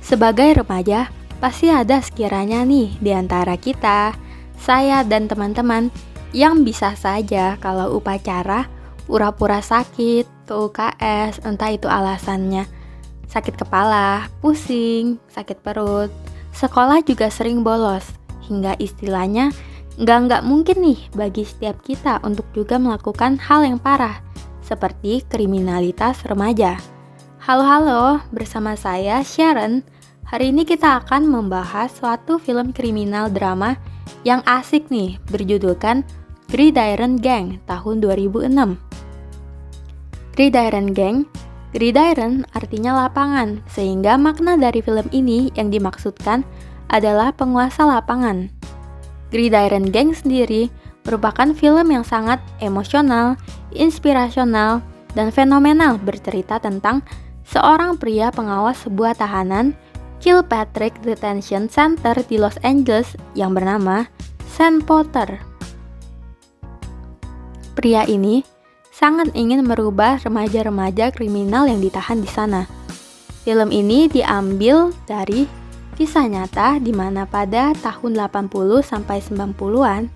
Sebagai remaja, pasti ada sekiranya nih di antara kita, saya dan teman-teman, yang bisa saja kalau upacara, pura-pura sakit, ke UKS, entah itu alasannya sakit kepala, pusing, sakit perut. Sekolah juga sering bolos, hingga istilahnya nggak mungkin nih bagi setiap kita untuk juga melakukan hal yang parah, seperti kriminalitas remaja. Halo, bersama saya Sharon. Hari ini kita akan membahas suatu film kriminal drama yang asik nih, berjudulkan Gridiron Gang tahun 2006. Gridiron artinya lapangan, sehingga makna dari film ini yang dimaksudkan adalah penguasa lapangan. Gridiron Gang sendiri merupakan film yang sangat emosional, inspirasional, dan fenomenal, bercerita tentang seorang pria pengawas sebuah tahanan Kilpatrick Detention Center di Los Angeles yang bernama Sean Potter. Pria ini sangat ingin merubah remaja-remaja kriminal yang ditahan di sana. Film ini diambil dari kisah nyata di mana pada tahun 80 sampai 90-an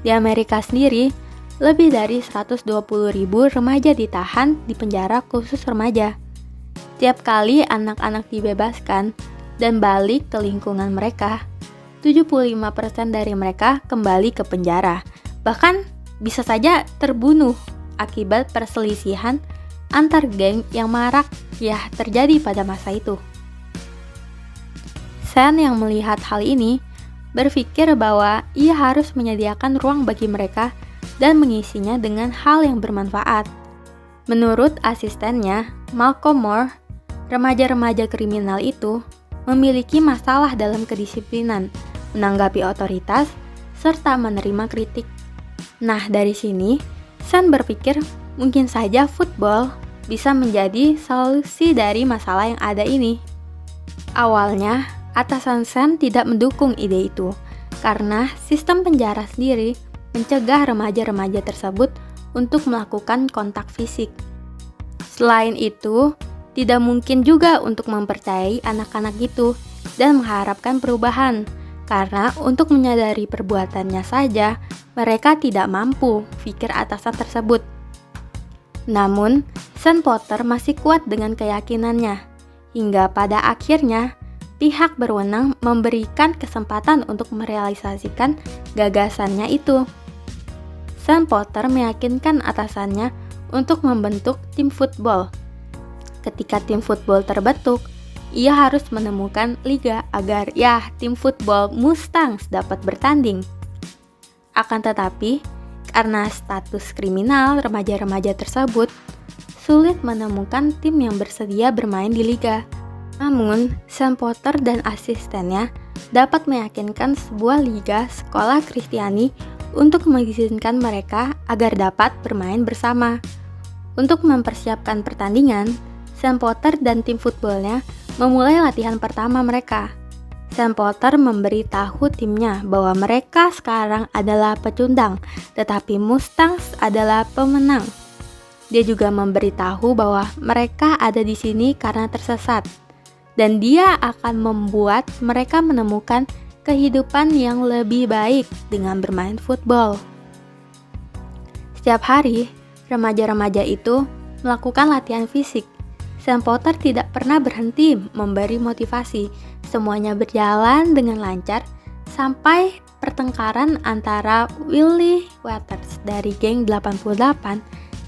di Amerika sendiri lebih dari 120.000 remaja ditahan di penjara khusus remaja. Tiap kali anak-anak dibebaskan dan balik ke lingkungan mereka, 75% dari mereka kembali ke penjara. Bahkan bisa saja terbunuh akibat perselisihan antar geng yang marak ya terjadi pada masa itu. Sean yang melihat hal ini berpikir bahwa ia harus menyediakan ruang bagi mereka dan mengisinya dengan hal yang bermanfaat. Menurut asistennya, Malcolm Moore, remaja-remaja kriminal itu memiliki masalah dalam kedisiplinan, menanggapi otoritas, serta menerima kritik. Nah, dari sini, Sean berpikir mungkin saja football bisa menjadi solusi dari masalah yang ada ini. Awalnya, atasan Sean tidak mendukung ide itu, karena sistem penjara sendiri mencegah remaja-remaja tersebut untuk melakukan kontak fisik. Selain itu, tidak mungkin juga untuk mempercayai anak-anak itu dan mengharapkan perubahan, karena untuk menyadari perbuatannya saja, mereka tidak mampu, pikir atasan tersebut. Namun, Sean Potter masih kuat dengan keyakinannya, hingga pada akhirnya, pihak berwenang memberikan kesempatan untuk merealisasikan gagasannya itu. Sean Potter meyakinkan atasannya untuk membentuk tim football. Ketika tim football terbentuk, ia harus menemukan liga agar tim football Mustangs dapat bertanding. Akan tetapi, karena status kriminal remaja-remaja tersebut, sulit menemukan tim yang bersedia bermain di liga. Namun, Sean Potter dan asistennya dapat meyakinkan sebuah liga sekolah Kristiani untuk mengizinkan mereka agar dapat bermain bersama. Untuk mempersiapkan pertandingan, Sean Potter dan tim footballnya memulai latihan pertama mereka. Sean Potter memberitahu timnya bahwa mereka sekarang adalah pecundang, tetapi Mustangs adalah pemenang. Dia juga memberitahu bahwa mereka ada di sini karena tersesat, dan dia akan membuat mereka menemukan kehidupan yang lebih baik dengan bermain football. Setiap hari, remaja-remaja itu melakukan latihan fisik. Sean Potter tidak pernah berhenti memberi motivasi. Semuanya berjalan dengan lancar sampai pertengkaran antara Willie Waters dari geng 88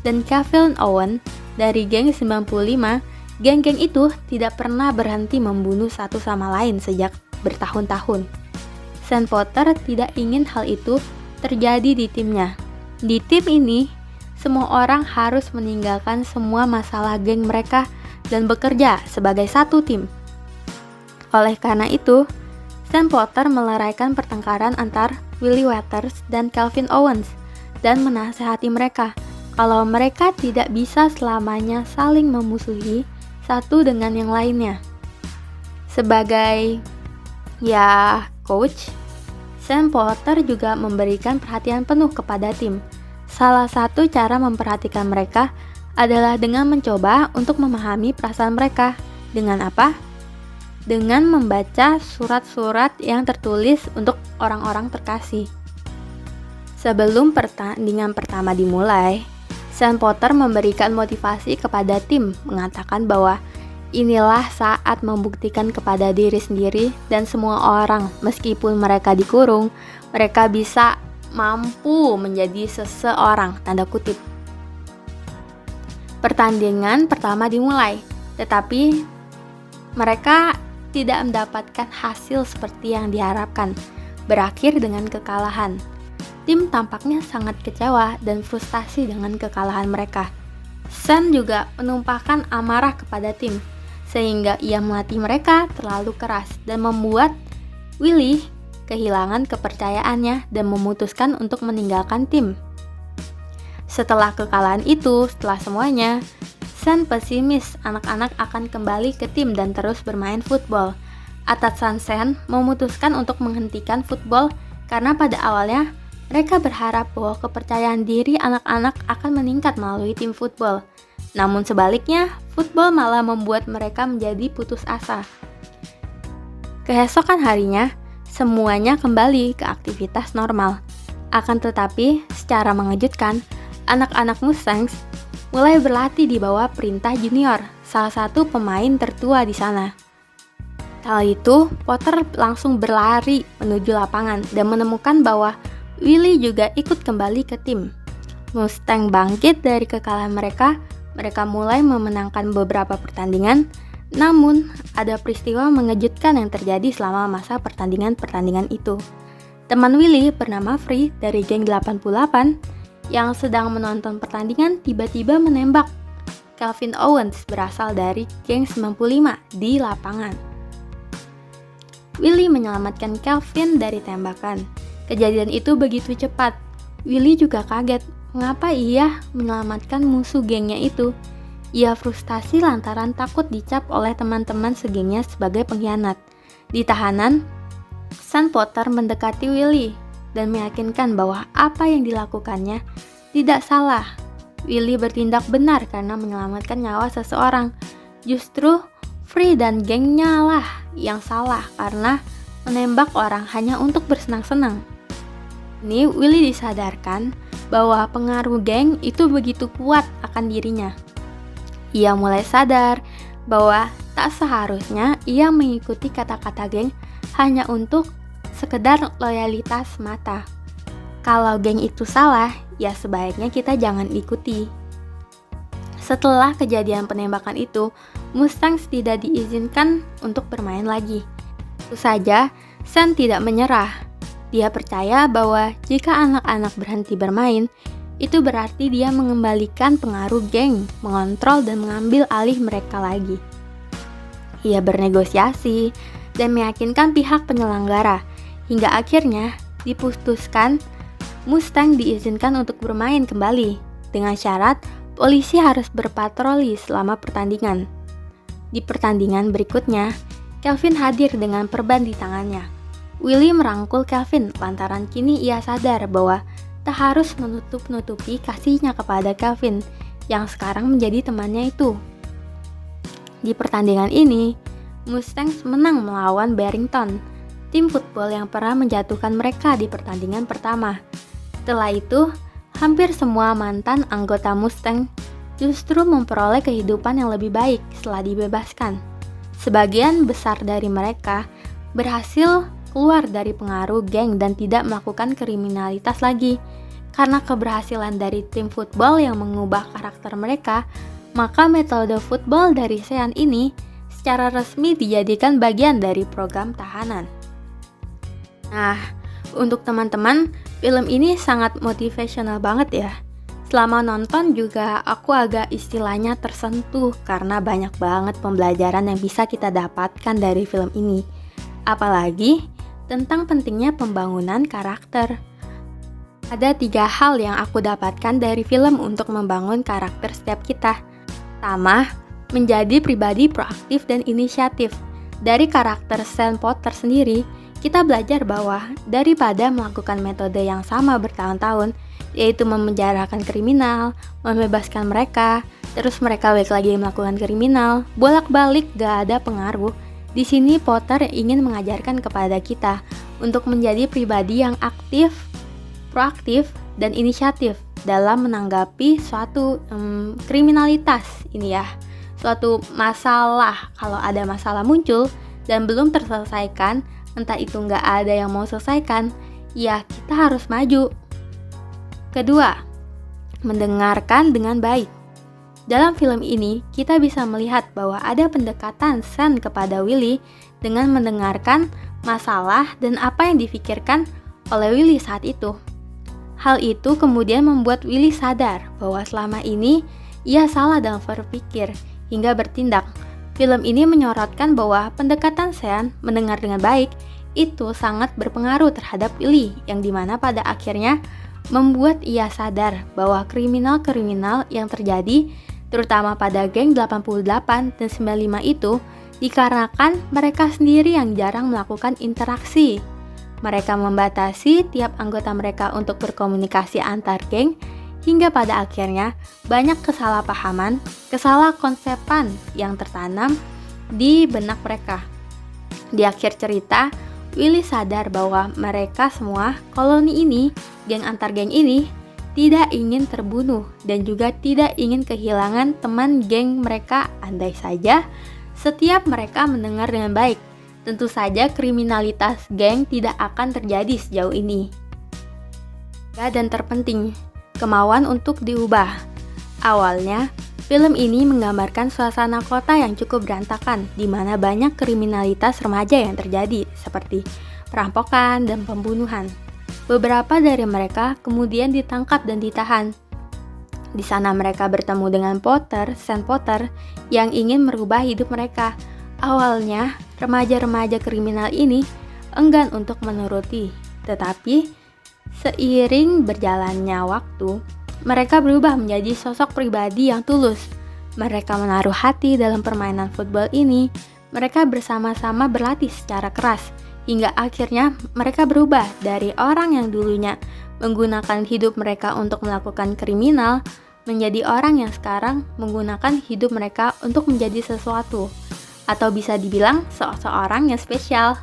dan Kevin Owen dari geng 95. Geng-geng itu tidak pernah berhenti membunuh satu sama lain sejak bertahun-tahun. Sean Potter tidak ingin hal itu terjadi di timnya. Di tim ini, semua orang harus meninggalkan semua masalah geng mereka dan bekerja sebagai satu tim. Oleh karena itu, Sean Potter meleraikan pertengkaran antar Willie Waters dan Kevin Owens dan menasihati mereka kalau mereka tidak bisa selamanya saling memusuhi satu dengan yang lainnya. Sebagai coach, Sean Potter juga memberikan perhatian penuh kepada tim. Salah satu cara memperhatikan mereka adalah dengan mencoba untuk memahami perasaan mereka. Dengan apa? dengan membaca surat-surat yang tertulis untuk orang-orang terkasih. Sebelum pertandingan pertama dimulai, Sam Potter memberikan motivasi kepada tim, mengatakan bahwa inilah saat membuktikan kepada diri sendiri dan semua orang, meskipun mereka dikurung, mereka bisa mampu menjadi seseorang, tanda kutip. Pertandingan pertama dimulai, tetapi mereka tidak mendapatkan hasil seperti yang diharapkan, berakhir dengan kekalahan. Tim tampaknya sangat kecewa dan frustasi dengan kekalahan mereka. Sam juga menumpahkan amarah kepada tim, sehingga ia melatih mereka terlalu keras dan membuat Willy kehilangan kepercayaannya dan memutuskan untuk meninggalkan tim. Setelah kekalahan itu, setelah semuanya, Sam pesimis anak-anak akan kembali ke tim dan terus bermain football. Atasan Sam memutuskan untuk menghentikan football karena pada awalnya mereka berharap bahwa kepercayaan diri anak-anak akan meningkat melalui tim football. Namun sebaliknya, football malah membuat mereka menjadi putus asa. Keesokan harinya, semuanya kembali ke aktivitas normal. Akan tetapi, secara mengejutkan, anak-anak Mustangs mulai berlatih di bawah perintah Junior, salah satu pemain tertua di sana. Kala itu, Potter langsung berlari menuju lapangan dan menemukan bahwa Willy juga ikut kembali ke tim. Mustang bangkit dari kekalahan mereka mulai memenangkan beberapa pertandingan, namun ada peristiwa mengejutkan yang terjadi selama masa pertandingan-pertandingan itu. Teman Willy bernama Free dari geng 88 yang sedang menonton pertandingan tiba-tiba menembak Calvin Owens berasal dari geng 95 di lapangan. Willy menyelamatkan Calvin dari tembakan. Kejadian itu begitu cepat. Willy juga kaget mengapa ia menyelamatkan musuh gengnya itu. Ia frustasi lantaran takut dicap oleh teman-teman segengnya sebagai pengkhianat. Di tahanan, Sam Potter mendekati Willy dan meyakinkan bahwa apa yang dilakukannya tidak salah. Willy bertindak benar karena menyelamatkan nyawa seseorang. Justru Free dan gengnya lah yang salah karena menembak orang hanya untuk bersenang-senang. Ini Willy disadarkan bahwa pengaruh geng itu begitu kuat akan dirinya. Ia mulai sadar bahwa tak seharusnya ia mengikuti kata-kata geng hanya untuk sekedar loyalitas mata. Kalau geng itu salah, ya sebaiknya kita jangan ikuti. Setelah kejadian penembakan itu, Mustangs tidak diizinkan untuk bermain lagi. Tentu saja, Sam tidak menyerah. Dia percaya bahwa jika anak-anak berhenti bermain, itu berarti dia mengembalikan pengaruh geng, mengontrol dan mengambil alih mereka lagi. Ia bernegosiasi dan meyakinkan pihak penyelenggara, hingga akhirnya diputuskan Mustang diizinkan untuk bermain kembali, dengan syarat polisi harus berpatroli selama pertandingan. Di pertandingan berikutnya, Calvin hadir dengan perban di tangannya. Willy merangkul Calvin lantaran kini ia sadar bahwa tak harus menutup-nutupi kasihnya kepada Calvin yang sekarang menjadi temannya itu. Di pertandingan ini, Mustangs menang melawan Barrington, tim football yang pernah menjatuhkan mereka di pertandingan pertama. Setelah itu, hampir semua mantan anggota Mustang justru memperoleh kehidupan yang lebih baik setelah dibebaskan. Sebagian besar dari mereka berhasil keluar dari pengaruh geng dan tidak melakukan kriminalitas lagi. Karena keberhasilan dari tim football yang mengubah karakter mereka, maka metode football dari Sean ini secara resmi dijadikan bagian dari program tahanan. Nah, untuk teman-teman, film ini sangat motivational banget ya. Selama nonton juga aku agak istilahnya tersentuh karena banyak banget pembelajaran yang bisa kita dapatkan dari film ini. Apalagi tentang pentingnya pembangunan karakter. Ada 3 hal yang aku dapatkan dari film untuk membangun karakter setiap kita. Pertama, menjadi pribadi proaktif dan inisiatif. Dari karakter Sam Potter sendiri, kita belajar bahwa daripada melakukan metode yang sama bertahun-tahun, yaitu memenjarakan kriminal, membebaskan mereka, terus mereka balik lagi melakukan kriminal, bolak-balik gak ada pengaruh. Di sini Potter ingin mengajarkan kepada kita untuk menjadi pribadi yang aktif, proaktif, dan inisiatif dalam menanggapi suatu kriminalitas ini ya. Suatu masalah, kalau ada masalah muncul dan belum terselesaikan, entah itu nggak ada yang mau selesaikan, ya kita harus maju. Kedua, mendengarkan dengan baik. Dalam film ini, kita bisa melihat bahwa ada pendekatan Sam kepada Willy dengan mendengarkan masalah dan apa yang difikirkan oleh Willy saat itu. Hal itu kemudian membuat Willy sadar bahwa selama ini ia salah dalam berpikir hingga bertindak. Film ini menyorotkan bahwa pendekatan Sam mendengar dengan baik itu sangat berpengaruh terhadap Willy, yang dimana pada akhirnya membuat ia sadar bahwa kriminal-kriminal yang terjadi terutama pada geng 88 dan 95 itu dikarenakan mereka sendiri yang jarang melakukan interaksi. Mereka membatasi tiap anggota mereka untuk berkomunikasi antar geng hingga pada akhirnya banyak kesalahpahaman, kesalahkonsepan yang tertanam di benak mereka. Di akhir cerita, Willy sadar bahwa mereka semua, koloni ini, geng antar geng ini, tidak ingin terbunuh dan juga tidak ingin kehilangan teman geng mereka andai saja setiap mereka mendengar dengan baik. Tentu saja kriminalitas geng tidak akan terjadi sejauh ini. Dan terpenting, kemauan untuk diubah. Awalnya, film ini menggambarkan suasana kota yang cukup berantakan di mana banyak kriminalitas remaja yang terjadi seperti perampokan dan pembunuhan. Beberapa dari mereka kemudian ditangkap dan ditahan. Di sana mereka bertemu dengan Sam Potter, yang ingin merubah hidup mereka. Awalnya, remaja-remaja kriminal ini enggan untuk menuruti, tetapi seiring berjalannya waktu, mereka berubah menjadi sosok pribadi yang tulus. Mereka menaruh hati dalam permainan football ini. Mereka bersama-sama berlatih secara keras. Hingga akhirnya mereka berubah dari orang yang dulunya menggunakan hidup mereka untuk melakukan kriminal menjadi orang yang sekarang menggunakan hidup mereka untuk menjadi sesuatu, atau bisa dibilang seorang yang spesial.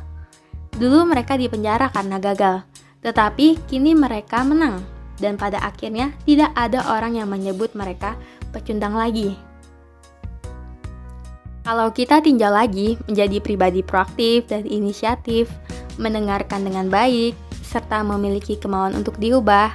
Dulu mereka dipenjara karena gagal, tetapi kini mereka menang dan pada akhirnya tidak ada orang yang menyebut mereka pecundang lagi. Kalau kita tinjau lagi menjadi pribadi proaktif dan inisiatif, mendengarkan dengan baik, serta memiliki kemauan untuk diubah,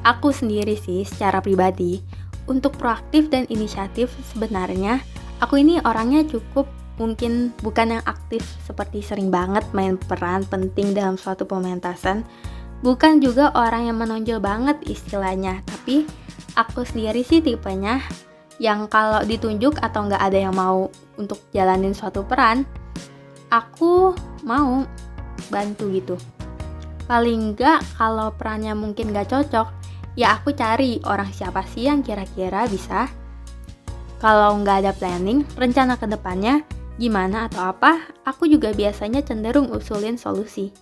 aku sendiri sih secara pribadi, untuk proaktif dan inisiatif sebenarnya, aku ini orangnya cukup mungkin bukan yang aktif seperti sering banget main peran penting dalam suatu pementasan, bukan juga orang yang menonjol banget istilahnya, tapi aku sendiri sih tipenya yang kalau ditunjuk atau nggak ada yang mau untuk jalanin suatu peran, aku mau bantu gitu. Paling nggak kalau perannya mungkin nggak cocok, ya aku cari orang siapa sih yang kira-kira bisa. Kalau nggak ada planning, rencana ke depannya gimana atau apa, aku juga biasanya cenderung usulin solusi.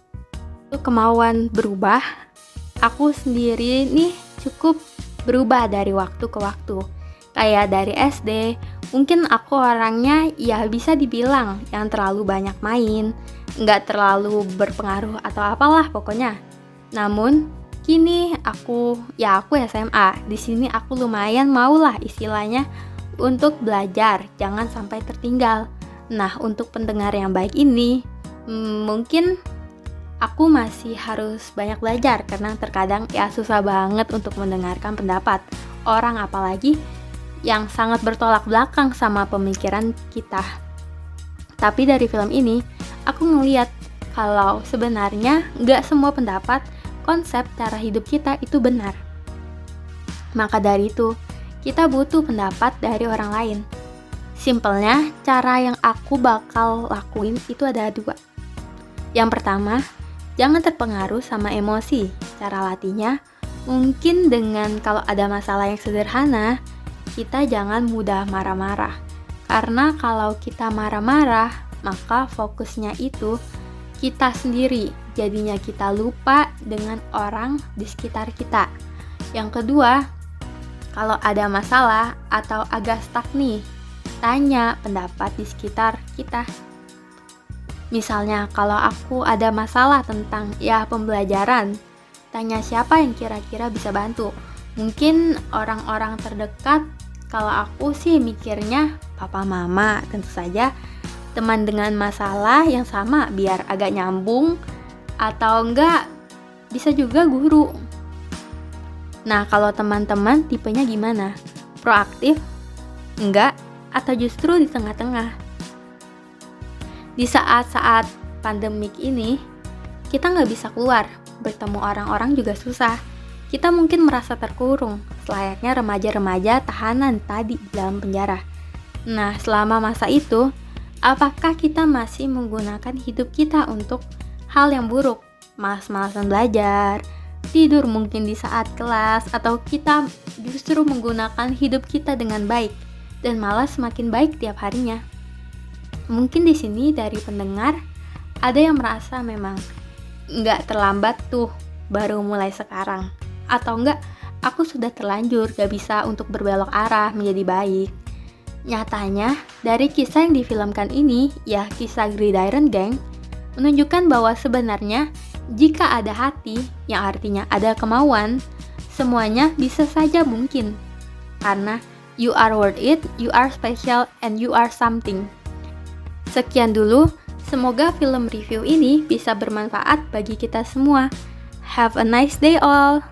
Untuk kemauan berubah, aku sendiri nih cukup berubah dari waktu ke waktu. Kayak dari SD, mungkin aku orangnya ya bisa dibilang yang terlalu banyak main, nggak terlalu berpengaruh atau apalah pokoknya. Namun kini aku SMA. Di sini aku lumayan maulah istilahnya untuk belajar, jangan sampai tertinggal. Nah, untuk pendengar yang baik ini, mungkin aku masih harus banyak belajar karena terkadang ya susah banget untuk mendengarkan pendapat orang, apalagi yang sangat bertolak belakang sama pemikiran kita. Tapi dari film ini, aku ngeliat kalau sebenarnya nggak semua pendapat, konsep, cara hidup kita itu benar. Maka dari itu, kita butuh pendapat dari orang lain. Simpelnya, cara yang aku bakal lakuin itu ada 2. Yang pertama, jangan terpengaruh sama emosi. Cara latihnya, mungkin dengan kalau ada masalah yang sederhana, kita jangan mudah marah-marah. Karena kalau kita marah-marah, maka fokusnya itu kita sendiri. Jadinya kita lupa dengan orang di sekitar kita. Yang kedua, kalau ada masalah atau agak stuck nih, tanya pendapat di sekitar kita. Misalnya kalau aku ada masalah tentang pembelajaran, tanya siapa yang kira-kira bisa bantu. Mungkin orang-orang terdekat. Kalau aku sih mikirnya papa mama, tentu saja teman dengan masalah yang sama biar agak nyambung, atau enggak bisa juga guru. Nah, kalau teman-teman tipenya gimana? Proaktif? Enggak? Atau justru di tengah-tengah? Di saat-saat pandemik ini, kita nggak bisa keluar, bertemu orang-orang juga susah. Kita mungkin merasa terkurung, selayaknya remaja-remaja tahanan tadi di dalam penjara. Nah, selama masa itu, apakah kita masih menggunakan hidup kita untuk hal yang buruk? Malas-malasan belajar, tidur mungkin di saat kelas, atau kita justru menggunakan hidup kita dengan baik dan malah semakin baik tiap harinya? Mungkin di sini dari pendengar ada yang merasa memang nggak terlambat tuh, baru mulai sekarang. Atau enggak, aku sudah terlanjur gak bisa untuk berbelok arah menjadi baik. Nyatanya, dari kisah yang difilmkan ini, ya kisah Gridiron Gang, menunjukkan bahwa sebenarnya jika ada hati, yang artinya ada kemauan, semuanya bisa saja mungkin. Karena you are worth it, you are special, and you are something. Sekian dulu, semoga film review ini bisa bermanfaat bagi kita semua. Have a nice day all!